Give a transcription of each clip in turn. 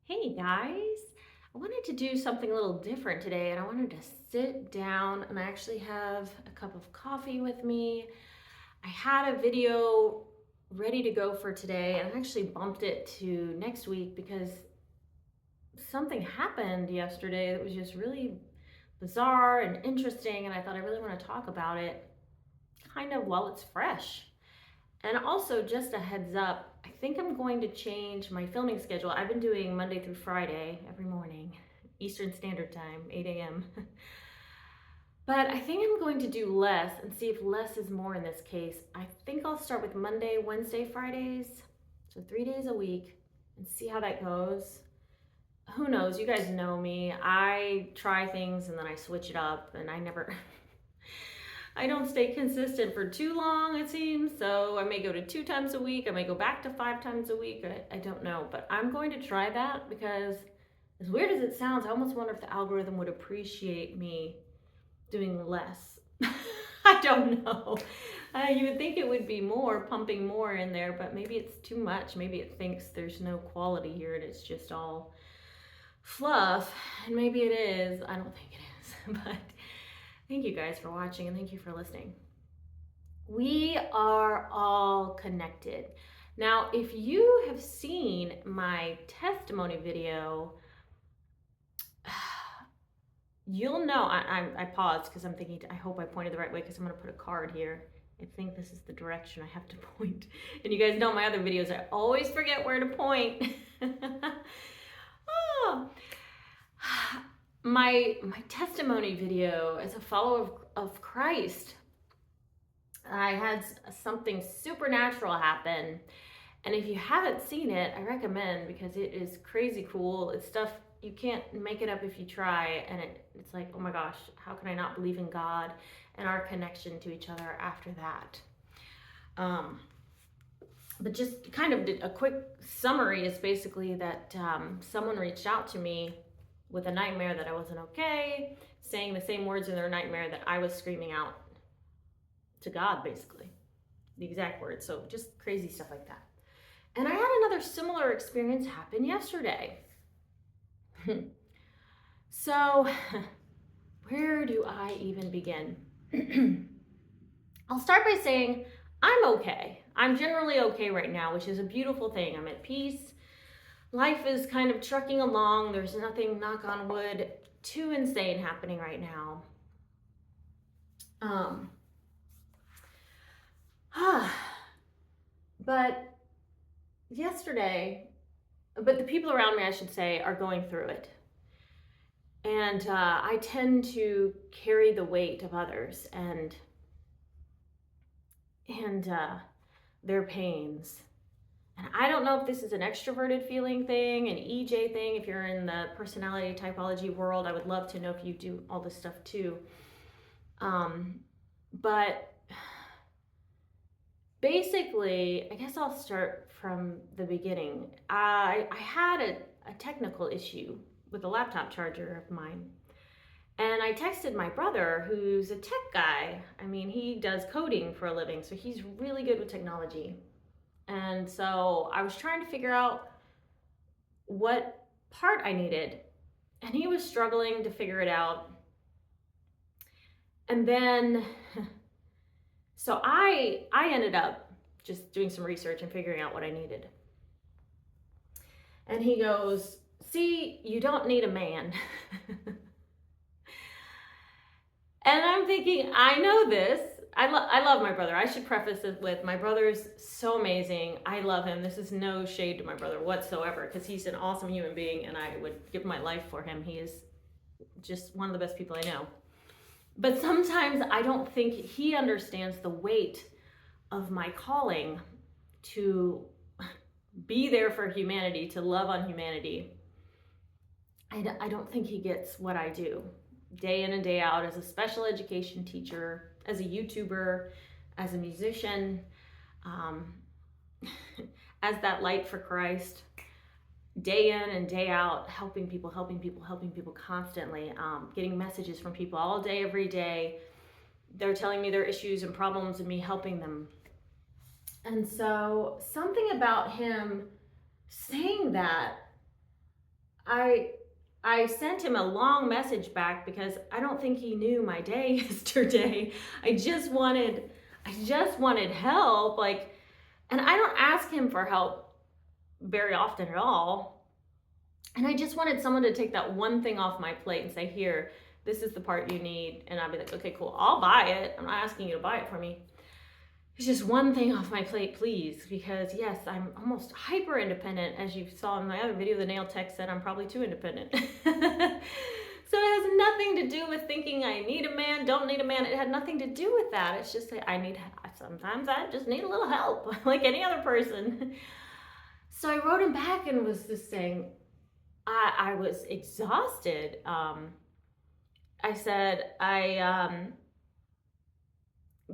Hey guys, I wanted to do something a little different today and I wanted to sit down and I actually have a cup of coffee with me. I had a video ready to go for today and I actually bumped it to next week because something happened yesterday that was just really bizarre and interesting and I thought I really want to talk about it kind of while it's fresh. And also, just a heads up, I think I'm going to change my filming schedule. I've been doing Monday through Friday every morning, Eastern Standard Time, 8 a.m. But I think I'm going to do less and see if less is more in this case. I think I'll start with Monday, Wednesday, Fridays, so 3 days a week, and see how that goes. Who knows? You guys know me. I try things and then I switch it up, and I never. I don't stay consistent for too long, it seems. So I may go to 2 times a week. I may go back to 5 times a week. I don't know. But I'm going to try that because, as weird as it sounds, I almost wonder if the algorithm would appreciate me doing less. I don't know. You would think it would be more, pumping more in there, but maybe it's too much. Maybe it thinks there's no quality here and it's just all fluff. And maybe it is. I don't think it is. But thank you guys for watching and thank you for listening. We are all connected. Now, if you have seen my testimony video, you'll know, I paused because I'm thinking, I hope I pointed the right way because I'm going to put a card here. I think this is the direction I have to point. And you guys know my other videos, I always forget where to point. Oh. My testimony video as a follower of Christ, I had something supernatural happen. And if you haven't seen it, I recommend because it is crazy cool. It's stuff you can't make it up if you try. And it's like, oh my gosh, how can I not believe in God and our connection to each other after that? But just kind of a quick summary is basically that someone reached out to me with a nightmare that I wasn't okay, saying the same words in their nightmare that I was screaming out to God, basically. The exact words. So just crazy stuff like that. And I had another similar experience happen yesterday. So, where do I even begin? I'll start by saying I'm okay. I'm generally okay right now, which is a beautiful thing. I'm at peace. Life is kind of trucking along. There's nothing, knock on wood, too insane happening right now. But the people around me, I should say, are going through it. And I tend to carry the weight of others and their pains. And I don't know if this is an extroverted feeling thing, an EJ thing. If you're in the personality typology world, I would love to know if you do all this stuff too. But basically, I guess I'll start from the beginning. I had a technical issue with a laptop charger of mine. And I texted my brother, who's a tech guy. I mean, he does coding for a living, so he's really good with technology. And so I was trying to figure out what part I needed. And he was struggling to figure it out. And then, so I ended up just doing some research and figuring out what I needed. And he goes, see, you don't need a man. And I'm thinking, I know this. I love my brother. I should preface it with my brother's so amazing. I love him. This is no shade to my brother whatsoever because he's an awesome human being and I would give my life for him. He is just one of the best people I know. But sometimes I don't think he understands the weight of my calling to be there for humanity, to love on humanity. I don't think he gets what I do day in and day out as a special education teacher, as a YouTuber, as a musician, as that light for Christ, day in and day out, helping people constantly, getting messages from people all day, every day. They're telling me their issues and problems and me helping them. And so something about him saying that I sent him a long message back because I don't think he knew my day yesterday. I just wanted help, like, and I don't ask him for help very often at all. And I just wanted someone to take that one thing off my plate and say, "Here, this is the part you need." And I'd be like, "Okay, cool. I'll buy it. I'm not asking you to buy it for me. It's just one thing off my plate, please." Because yes, I'm almost hyper independent. As you saw in my other video, the nail tech said I'm probably too independent. So it has nothing to do with thinking I need a man, don't need a man. It had nothing to do with that. It's just that sometimes I just need a little help, like any other person. So I wrote him back and was just saying, I was exhausted. I said,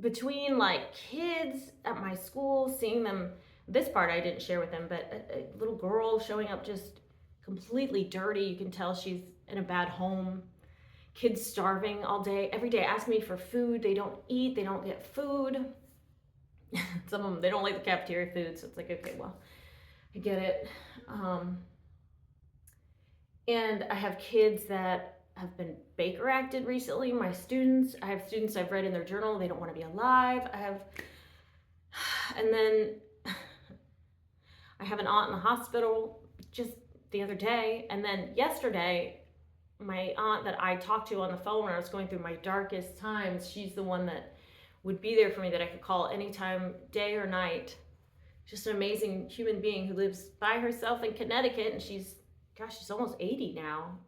between like kids at my school, seeing them, this part I didn't share with them, but a little girl showing up just completely dirty. You can tell she's in a bad home. Kids starving all day, every day, asking me for food. They don't eat, they don't get food. Some of them, they don't like the cafeteria food, so it's like, okay, well, I get it. And I have kids that have been Baker acted recently. My students, I have students I've read in their journal, they don't want to be alive. And then I have an aunt in the hospital just the other day. And then yesterday, my aunt that I talked to on the phone when I was going through my darkest times, she's the one that would be there for me, that I could call anytime, day or night. Just an amazing human being who lives by herself in Connecticut, and she's almost 80 now,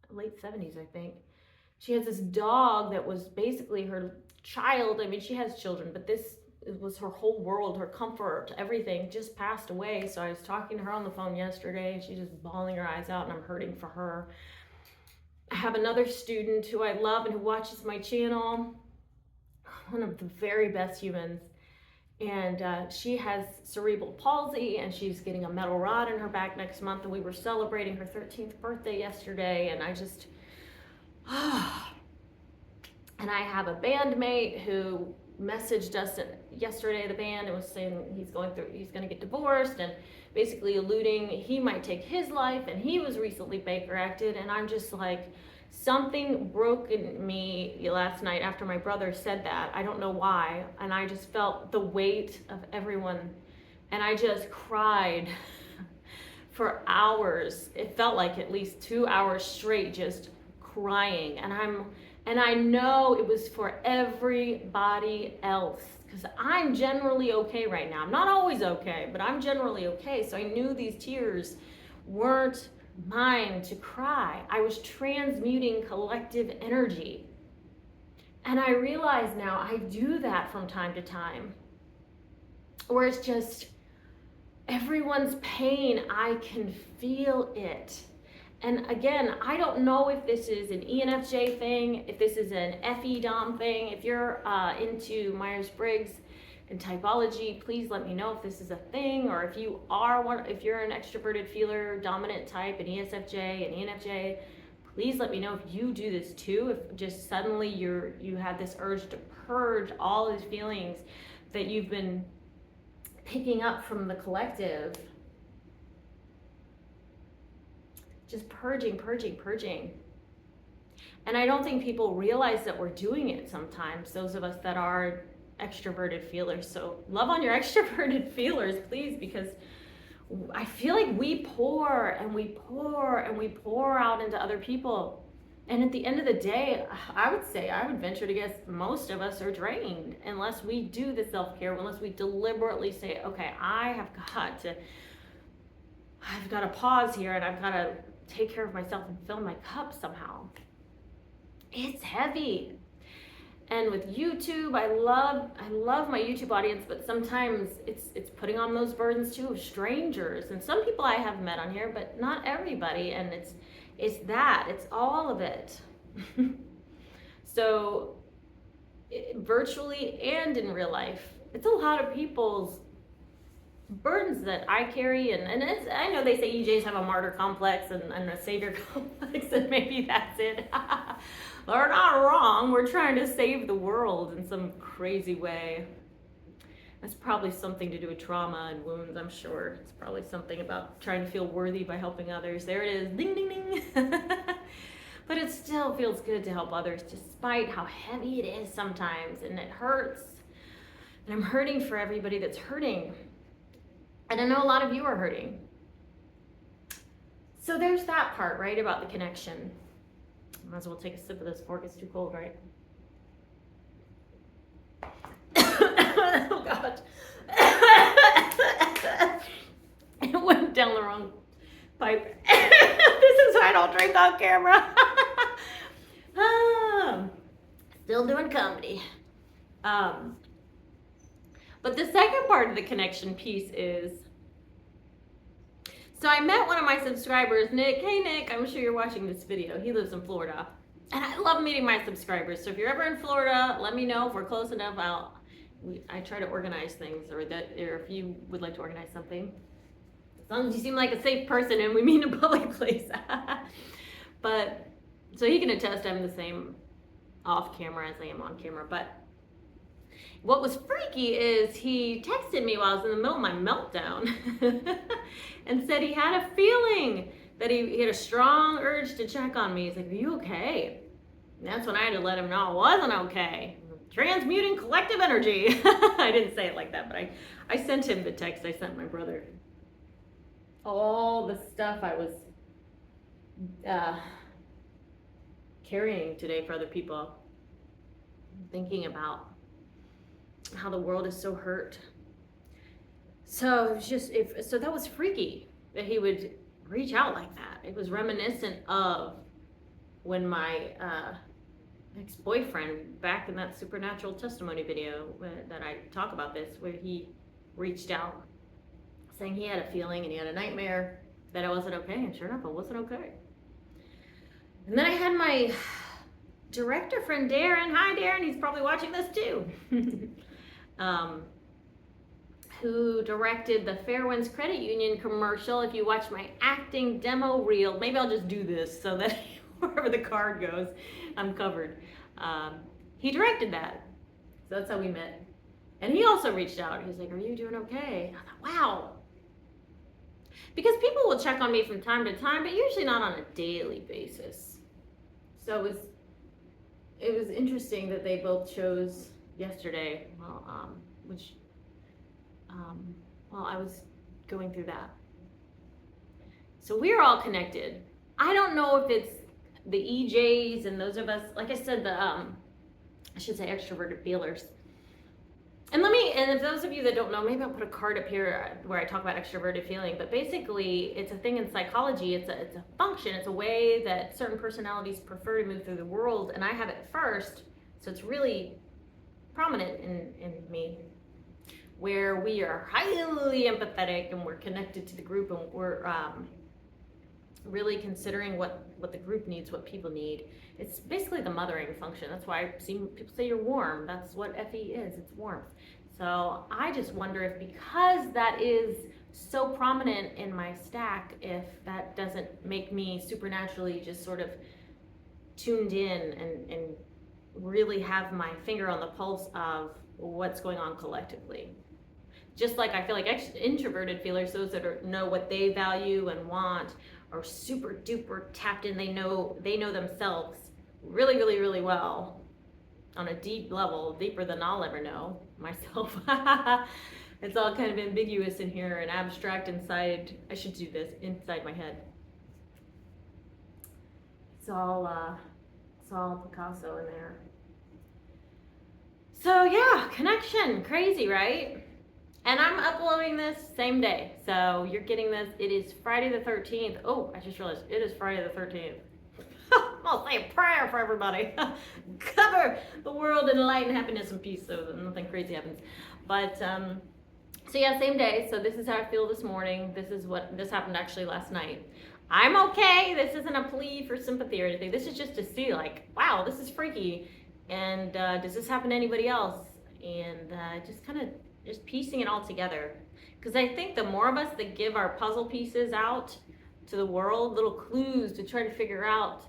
late 70s, I think. She has this dog that was basically her child. I mean, she has children, but this was her whole world, her comfort, everything just passed away. So I was talking to her on the phone yesterday, and she's just bawling her eyes out, and I'm hurting for her. I have another student who I love and who watches my channel, one of the very best humans. And she has cerebral palsy, and she's getting a metal rod in her back next month. And we were celebrating her 13th birthday yesterday, and I just, and I have a bandmate who messaged us yesterday, the band, and was saying he's going to get divorced, and basically alluding he might take his life, and he was recently Baker acted. And I'm just like, something broke in me last night after my brother said that. I don't know why. And I just felt the weight of everyone. And I just cried for hours. It felt like at least 2 hours straight, just crying. And I know it was for everybody else, because I'm generally okay right now. I'm not always okay, but I'm generally okay. So I knew these tears weren't mine to cry. I was transmuting collective energy. And I realize now I do that from time to time, where it's just everyone's pain, I can feel it. And again, I don't know if this is an ENFJ thing, if this is an FE-DOM thing. If you're into Myers-Briggs and typology, please let me know if this is a thing, or if you're an extroverted feeler, dominant type, an ESFJ, an ENFJ, please let me know if you do this too. If just suddenly you have this urge to purge all these feelings that you've been picking up from the collective. Just purging. And I don't think people realize that we're doing it sometimes, those of us that are extroverted feelers. So love on your extroverted feelers, please, because I feel like we pour out into other people. And at the end of the day, I would venture to guess most of us are drained unless we do the self-care, unless we deliberately say, okay, I've got to pause here, and I've got to take care of myself and fill my cup somehow. It's heavy. And with YouTube, I love my YouTube audience, but sometimes it's putting on those burdens too of strangers. And some people I have met on here, but not everybody. And it's all of it. So virtually and in real life, it's a lot of people's burdens that I carry, and I know they say EJs have a martyr complex and a savior complex, and maybe that's it. They're not wrong. We're trying to save the world in some crazy way. That's probably something to do with trauma and wounds, I'm sure. It's probably something about trying to feel worthy by helping others. There it is, ding, ding, ding. But it still feels good to help others despite how heavy it is sometimes, and it hurts. And I'm hurting for everybody that's hurting. And I know a lot of you are hurting. So there's that part, right, about the connection. Might as well take a sip of this before it gets too cold, right? Oh, God. It went down the wrong pipe. This is why I don't drink on camera. Still doing comedy. But the second part of the connection piece is, so I met one of my subscribers, Nick. Hey, Nick, I'm sure you're watching this video. He lives in Florida. And I love meeting my subscribers. So if you're ever in Florida, let me know. If we're close enough, I try to organize things, or if you would like to organize something. As long as you seem like a safe person and we meet in a public place. But, so he can attest I'm the same off camera as I am on camera. But what was freaky is he texted me while I was in the middle of my meltdown and said he had a feeling that he had a strong urge to check on me. He's like, are you okay? And that's when I had to let him know I wasn't okay. Transmuting collective energy. I didn't say it like that, but I sent him the text I sent my brother. All the stuff I was carrying today for other people. Thinking about how the world is so hurt. So it was just, so that was freaky that he would reach out like that. It was reminiscent of when my ex-boyfriend, back in that supernatural testimony video that I talk about this, where he reached out saying he had a feeling and he had a nightmare that I wasn't okay, and sure enough, I wasn't okay. And then I had my director friend Darren. Hi Darren, he's probably watching this too. Who directed the Fairwinds Credit Union commercial. If you watch my acting demo reel, maybe I'll just do this so that wherever the card goes, I'm covered. He directed that. So that's how we met. And he also reached out. He was like, are you doing okay? And I thought, wow. Because people will check on me from time to time, but usually not on a daily basis. So it was interesting that they both chose yesterday, while I was going through that. So we're all connected. I don't know if it's the EJs and those of us, like I said, I should say extroverted feelers. And if those of you that don't know, maybe I'll put a card up here where I talk about extroverted feeling, but basically it's a thing in psychology. It's a function. It's a way that certain personalities prefer to move through the world. And I have it first. So it's really prominent in me, where we are highly empathetic and we're connected to the group, and we're really considering what the group needs, what people need. It's basically the mothering function. That's why I've seen people say you're warm. That's what FE is. It's warmth. So I just wonder if, because that is so prominent in my stack, if that doesn't make me supernaturally just sort of tuned in and really have my finger on the pulse of what's going on collectively. Just like I feel like introverted feelers, those that know what they value and want, are super duper tapped in. They know themselves really, really, really well on a deep level, deeper than I'll ever know myself. It's all kind of ambiguous in here and abstract inside. I should do this inside my head. It's all Picasso in there. So yeah, connection, crazy, right? And I'm uploading this same day. So you're getting this, it is Friday the 13th. Oh, I just realized it is Friday the 13th. I'll say a prayer for everybody. Cover the world in light and happiness and peace so that nothing crazy happens. But, so yeah, same day. So this is how I feel this morning. This happened actually last night. I'm okay. This isn't a plea for sympathy or anything. This is just to see, like, wow, this is freaky. And does this happen to anybody else? And just kind of just piecing it all together. Because I think the more of us that give our puzzle pieces out to the world, little clues to try to figure out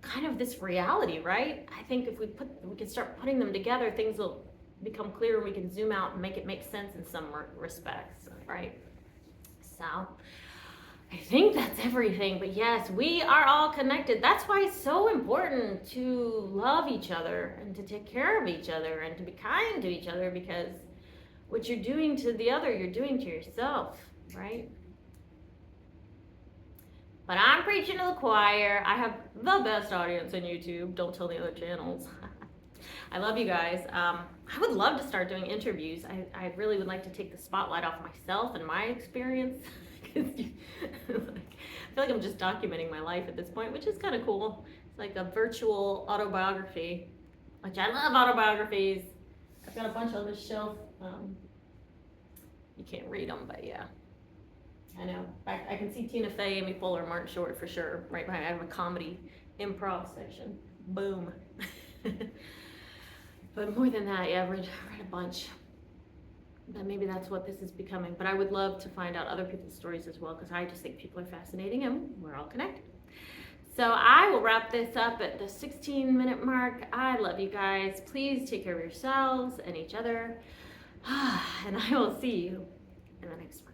kind of this reality, right? I think if we can start putting them together, things will become clear and we can zoom out and make it make sense in some respects, right? So I think that's everything. But yes, we are all connected. That's why it's so important to love each other and to take care of each other and to be kind to each other, because what you're doing to the other, you're doing to yourself, right? But I'm preaching to the choir. I have the best audience on YouTube. Don't tell the other channels. I love you guys. I would love to start doing interviews. I really would like to take the spotlight off myself and my experience. I feel like I'm just documenting my life at this point, which is kind of cool. It's like a virtual autobiography, which I love autobiographies. I've got a bunch on this shelf. You can't read them, but yeah. I know. I can see Tina Fey, Amy Poehler, Martin Short for sure. Right behind. I have a comedy improv section. Boom. But more than that, yeah, I've read a bunch. But maybe that's what this is becoming. But I would love to find out other people's stories as well, because I just think people are fascinating and we're all connected. So I will wrap this up at the 16-minute mark. I love you guys. Please take care of yourselves and each other. And I will see you in the next one.